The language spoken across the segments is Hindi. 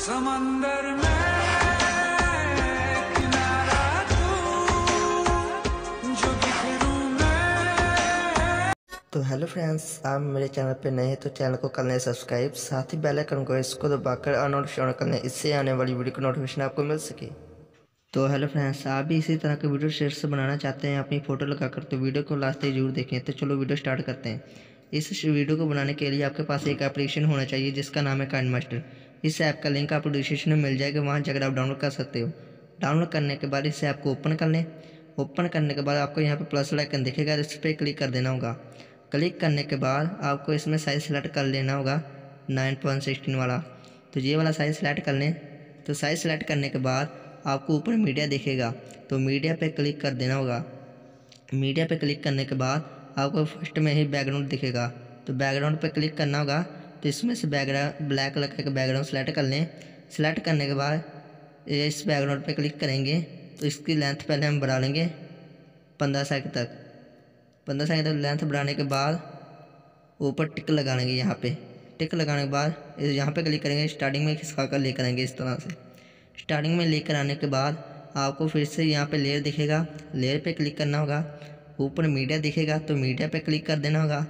समंदर में किनारा तू जो बिखरूं मैं। तो हेलो फ्रेंड्स, आप मेरे चैनल पे नए हैं तो चैनल को कर लें सब्सक्राइब, साथ ही बेल आइकन को इसको दबाकर ऑल नोटिफिकेशन कर लें, इससे आने वाली वीडियो की नोटिफिकेशन आपको मिल सके। तो हेलो फ्रेंड्स, आप भी इसी तरह के वीडियो शेयर से बनाना चाहते हैं अपनी फ़ोटो लगाकर, तो वीडियो को लास्ट तक जरूर देखें। तो चलो वीडियो स्टार्ट करते हैं। इस वीडियो को बनाने के लिए आपके पास एक एप्लीकेशन होना चाहिए जिसका नाम है काइनमास्टर। इस ऐप का लिंक आपको डिस्क्रिप्शन में मिल जाएगा, वहाँ जाकर आप डाउनलोड कर सकते हो। डाउनलोड करने के बाद इसे आपको ओपन कर लें। ओपन करने के बाद आपको यहाँ पे प्लस आइकन दिखेगा, इस पर क्लिक कर देना होगा। क्लिक करने के बाद आपको इसमें साइज़ सेलेक्ट कर लेना होगा 9.16 वाला। तो ये वाला साइज़ सेलेक्ट कर लें। तो साइज़ सेलेक्ट करने के बाद आपको ऊपर मीडिया दिखेगा, तो मीडिया पे क्लिक कर देना होगा। मीडिया पे क्लिक करने के बाद आपको फर्स्ट में ही बैकग्राउंड दिखेगा, तो बैकग्राउंड पे क्लिक करना होगा। तो इसमें से बैकग्राउंड ब्लैक कलर का बैकग्राउंड सेलेक्ट कर लें। सेलेक्ट करने के बाद इस बैकग्राउंड पे क्लिक करेंगे तो इसकी लेंथ पहले हम बढ़ा लेंगे 15 सेकंड तक। 15 सेकंड तक लेंथ बढ़ाने के बाद ऊपर टिक लगा लेंगे। यहाँ पे टिक लगाने के बाद यहाँ पे क्लिक करेंगे, स्टार्टिंग में खिसका कर लेकर आएंगे इस तरह से। स्टार्टिंग में लेकर आने के बाद आपको फिर से यहाँ पे लेयर दिखेगा, लेयर पे क्लिक करना होगा। ऊपर मीडिया दिखेगा, तो मीडिया पे क्लिक कर देना होगा।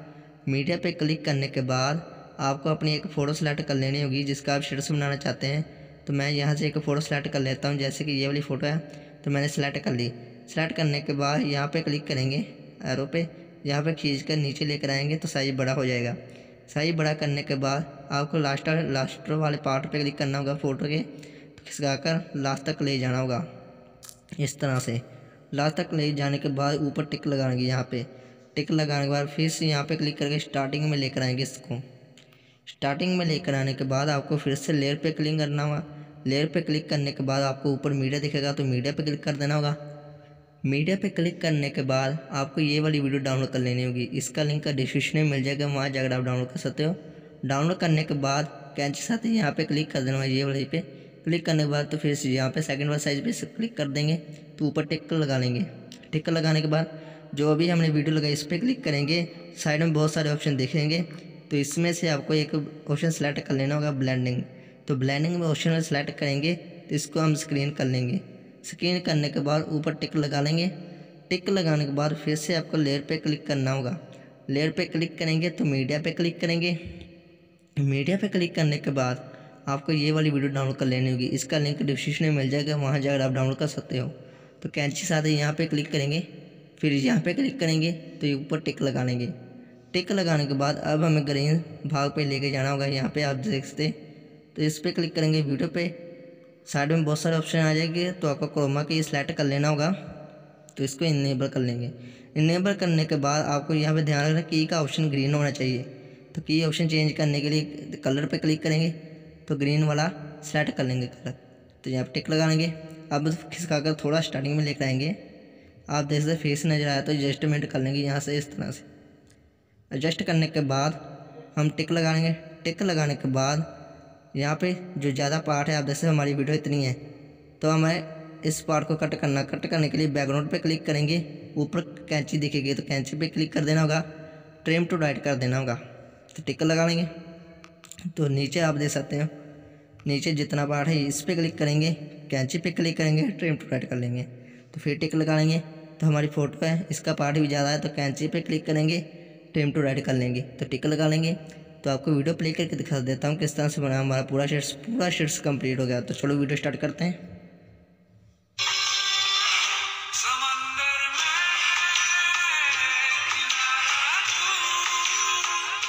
मीडिया पे क्लिक करने के बाद आपको अपनी एक फ़ोटो सेलेक्ट कर लेनी होगी जिसका आप शेड्स बनाना चाहते हैं। तो मैं यहाँ से एक फ़ोटो सेलेक्ट कर लेता हूँ, जैसे कि ये वाली फ़ोटो है, तो मैंने सेलेक्ट कर ली। सेलेक्ट करने के बाद यहाँ पे क्लिक करेंगे एरो पे, यहाँ पे खींच कर नीचे लेकर आएंगे तो साइज़ बड़ा हो जाएगा। साइज़ बड़ा करने के बाद आपको लास्ट वाले पार्ट पे क्लिक करना होगा फ़ोटो के, तो खिसका कर लास्ट तक ले जाना होगा इस तरह से। लास्ट तक ले जाने के बाद ऊपर टिक लगाएंगे। यहाँ पे टिक लगाने के बाद फिर से यहाँ पे क्लिक करके स्टार्टिंग में लेकर आएंगे इसको। स्टार्टिंग में लेकर आने के बाद आपको फिर से लेयर पे क्लिक करना होगा। लेयर पे क्लिक करने के बाद आपको ऊपर मीडिया दिखेगा, तो मीडिया पे क्लिक कर देना होगा। मीडिया पे क्लिक करने के बाद आपको ये वाली वीडियो डाउनलोड कर लेनी होगी, इसका लिंक डिस्क्रिप्शन में मिल जाएगा, वहाँ जाकर आप डाउनलोड कर सकते हो। डाउनलोड करने के बाद कैंची साथ ही यहाँ पे क्लिक कर देना होगा। ये वाली पे क्लिक करने के बाद तो फिर यहाँ पे सेकंड वाला साइज पे क्लिक कर देंगे, तो ऊपर टिक लगा लेंगे। टिक लगाने के बाद जो अभी हमने वीडियो लगाई इस पर क्लिक करेंगे। साइड में बहुत सारे ऑप्शन दिखेंगे, तो इसमें से आपको एक ऑप्शन सेलेक्ट कर लेना होगा ब्लेंडिंग। तो ब्लेंडिंग में ऑप्शन में सेलेक्ट करेंगे तो इसको हम स्क्रीन कर लेंगे। स्क्रीन करने के बाद ऊपर टिक लगा लेंगे। टिक लगाने के बाद फिर से आपको लेयर पे क्लिक करना होगा। लेयर पे क्लिक करेंगे तो मीडिया पे क्लिक करेंगे। मीडिया पे क्लिक करने के बाद आपको ये वाली वीडियो डाउनलोड कर लेनी होगी, इसका लिंक डिस्क्रिप्शन में मिल जाएगा, वहाँ जाकर आप डाउनलोड कर सकते हो। तो कैंची साथ ही यहाँ पे क्लिक करेंगे, फिर यहाँ पे क्लिक करेंगे तो ये ऊपर टिक लगा लेंगे। टिक लगाने के बाद अब हमें ग्रीन भाग पे लेके जाना होगा। यहाँ पे आप देख सकते, तो इस पर क्लिक करेंगे। वीडियो पे साइड में बहुत सारे ऑप्शन आ जाएंगे, तो आपको क्रोमा की सेलेक्ट कर लेना होगा, तो इसको इनेबल कर लेंगे। इनेबल करने के बाद आपको यहाँ पे ध्यान रखना की का ऑप्शन ग्रीन होना चाहिए। तो की ऑप्शन चेंज करने के लिए कलर पे क्लिक करेंगे, तो ग्रीन वाला सेलेक्ट कर लेंगे कलर, तो यहाँ पर टिक लगा लेंगे। अब खिसका कर थोड़ा स्टार्टिंग में लेकर आएंगे। आप देख सकते फेस नज़र आया तो एडजस्टमेंट कर लेंगे यहाँ से इस तरह से। एडजस्ट करने के बाद हम टिक लगा लेंगे। टिक लगाने के बाद यहाँ पे जो ज़्यादा पार्ट है, आप जैसे हमारी वीडियो इतनी है, तो हमें इस पार्ट को कट करना। कट करने के लिए बैकग्राउंड पे क्लिक करेंगे, ऊपर कैंची दिखेगी तो कैंची पे क्लिक कर देना होगा, ट्रिम टू राइट कर देना होगा, तो टिक लगा लेंगे। तो नीचे आप देख सकते हो, नीचे जितना पार्ट है इस पर क्लिक करेंगे, कैंची पे क्लिक करेंगे, ट्रिम टू राइट कर लेंगे, तो फिर टिक लगा लेंगे। तो हमारी फ़ोटो है, इसका पार्ट भी ज़्यादा है, तो कैंची पे क्लिक करेंगे, ट्रिम टू राइट कर लेंगे, तो टिक लगा लेंगे। तो आपको वीडियो प्ले करके दिखा देता हूँ किस तरह से बना हमारा पूरा शेड्स कंप्लीट हो गया। तो चलो वीडियो स्टार्ट करते हैं। समंदर में किनारा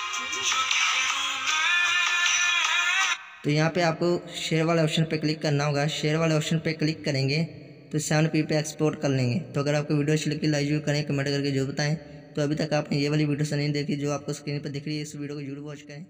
तू जो बिखरूं मैं। तो यहाँ पे आपको शेयर वाले ऑप्शन पे क्लिक करना होगा। शेयर वाले ऑप्शन पे क्लिक करेंगे तो 7p पे एक्सपोर्ट कर लेंगे। तो अगर आपको वीडियो अच्छी लगी लाइक जरूर करें, कमेंट करके जो बताएं। तो अभी तक आपने ये वाली वीडियो नहीं देखी जो आपको स्क्रीन पर दिख रही है, इस वीडियो को जरूर वॉच करें।